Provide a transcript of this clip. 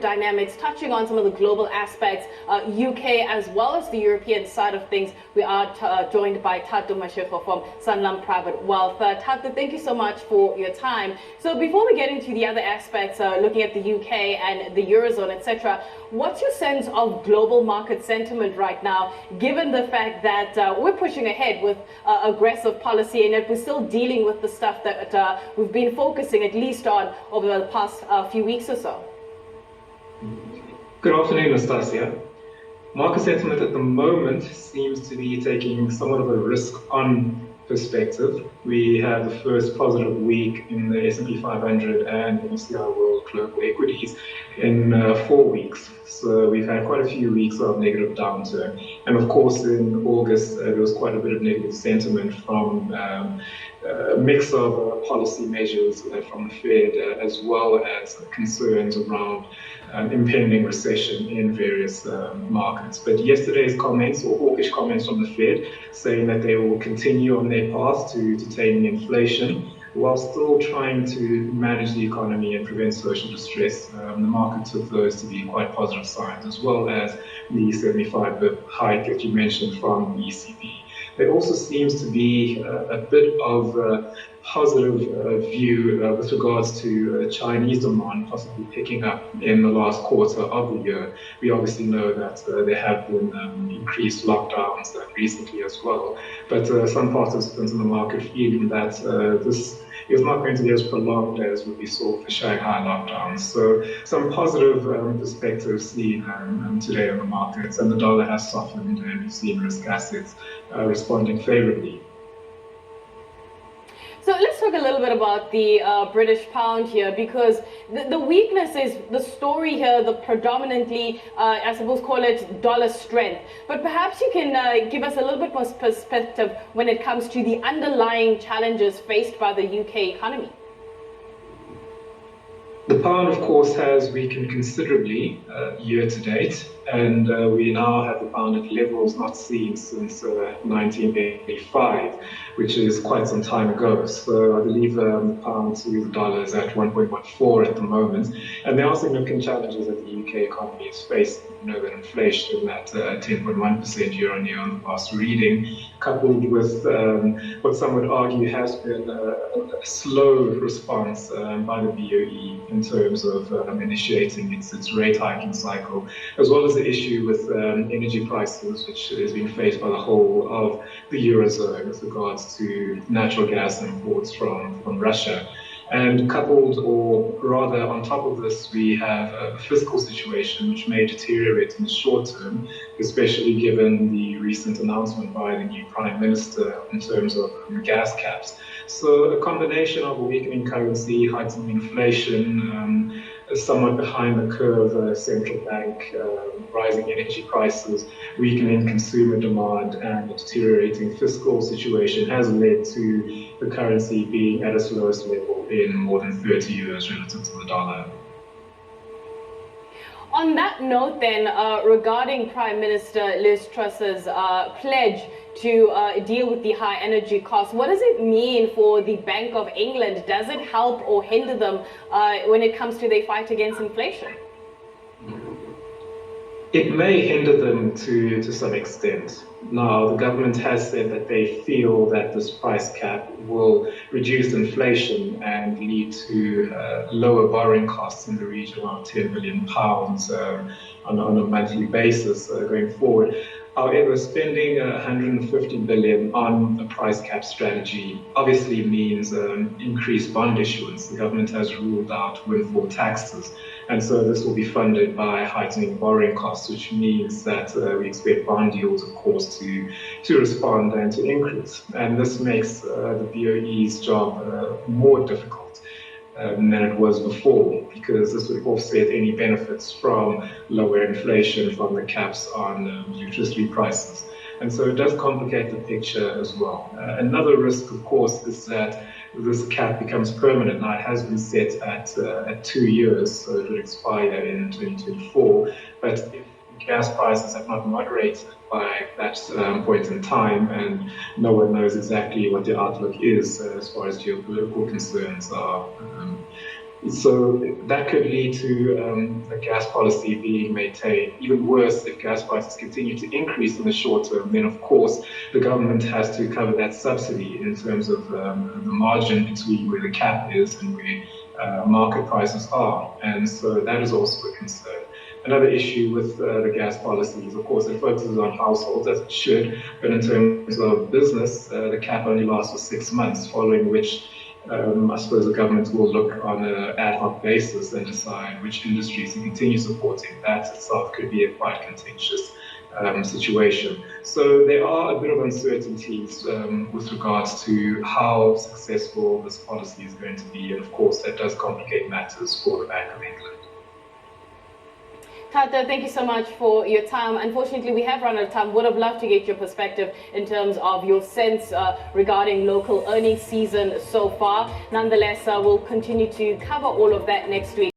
market dynamics, touching on some of the global aspects, UK as well as the European side of things. We are joined by Thato Mashigo from Sanlam Private Wealth. Thato, thank you so much for your time. So before we get into the other aspects, looking at the UK and the Eurozone, etc., what's your sense of global market sentiment right now, given the fact that we're pushing ahead with aggressive policy and yet we're still dealing with the stuff that we've been focusing at least on over the past few weeks or so? Good afternoon, Nastasia. Market sentiment at the moment seems to be taking somewhat of a risk-on perspective. We have the first positive week in the S&P 500 and MSCI World Global Equities in 4 weeks. So we've had quite a few weeks of negative downturn. And of course, in August, there was quite a bit of negative sentiment from a mix of policy measures from the Fed, as well as concerns around impending recession in various markets. But yesterday's comments, or hawkish comments from the Fed, saying that they will continue on their path to taming inflation while still trying to manage the economy and prevent social distress. The market took those to be quite positive signs, as well as the 75 bp hike that you mentioned from the ECB. There also seems to be a bit of a positive view with regards to Chinese demand possibly picking up in the last quarter of the year. We obviously know that there have been increased lockdowns recently as well, but some participants in the market feeling that this is not going to be as prolonged as what we saw for Shanghai lockdowns. So some positive perspectives seen today in the markets, and the dollar has softened, and we've seen risk assets responding favorably. So let's talk a little bit about the British pound here, because the weakness is the story here, the predominantly, I suppose, call it dollar strength. But perhaps you can give us a little bit more perspective when it comes to the underlying challenges faced by the UK economy. The pound, of course, has weakened considerably year to date, and we now have the pound at levels not seen since 1985, which is quite some time ago. So I believe the pound to the dollar is at 1.14 at the moment, and there are significant challenges that the UK economy is facing. You know, that inflation at 10.1% year on year on the past reading, coupled with what some would argue has been a slow response by the BOE in terms of initiating its rate hiking cycle, as well as the issue with energy prices, which is being faced by the whole of the Eurozone with regards to natural gas imports from Russia. And coupled, or rather on top of this, we have a fiscal situation which may deteriorate in the short term, especially given the recent announcement by the new Prime Minister in terms of gas caps. So a combination of a weakening currency, heightened inflation, somewhat behind the curve central bank, rising energy prices, weakening consumer demand, and a deteriorating fiscal situation has led to the currency being at its lowest level in more than 30 years relative to the dollar. On that note then, regarding Prime Minister Liz Truss's pledge to deal with the high energy costs, what does it mean for the Bank of England? Does it help or hinder them when it comes to their fight against inflation? It may hinder them to some extent. Now, the government has said that they feel that this price cap will reduce inflation and lead to lower borrowing costs in the region of £10 billion on a monthly basis going forward. However, spending 150 billion on a price cap strategy obviously means increased bond issuance. The government has ruled out windfall taxes, and so this will be funded by heightening borrowing costs, which means that we expect bond yields, of course, to respond and to increase. And this makes the BOE's job more difficult than it was before, because this would offset any benefits from lower inflation from the caps on electricity prices. And so it does complicate the picture as well. Another risk, of course, is that this cap becomes permanent. Now, it has been set at 2 years, so it will expire in 2024. But if gas prices have not moderated by that point in time, and no one knows exactly what the outlook is as far as geopolitical concerns are So that could lead to the gas policy being maintained. Even worse, if gas prices continue to increase in the short term, then of course the government has to cover that subsidy in terms of the margin between where the cap is and where market prices are. And so that is also a concern. Another issue with the gas policy is, of course, it focuses on households, as it should, but in terms of business, the cap only lasts for 6 months, following which I suppose the government will look on an ad hoc basis and decide which industries to continue supporting. That itself could be a quite contentious situation. So there are a bit of uncertainties with regards to how successful this policy is going to be. And of course, that does complicate matters for the Bank of England. Thato, thank you so much for your time. Unfortunately, we have run out of time. Would have loved to get your perspective in terms of your sense regarding local earnings season so far. Nonetheless, we'll continue to cover all of that next week.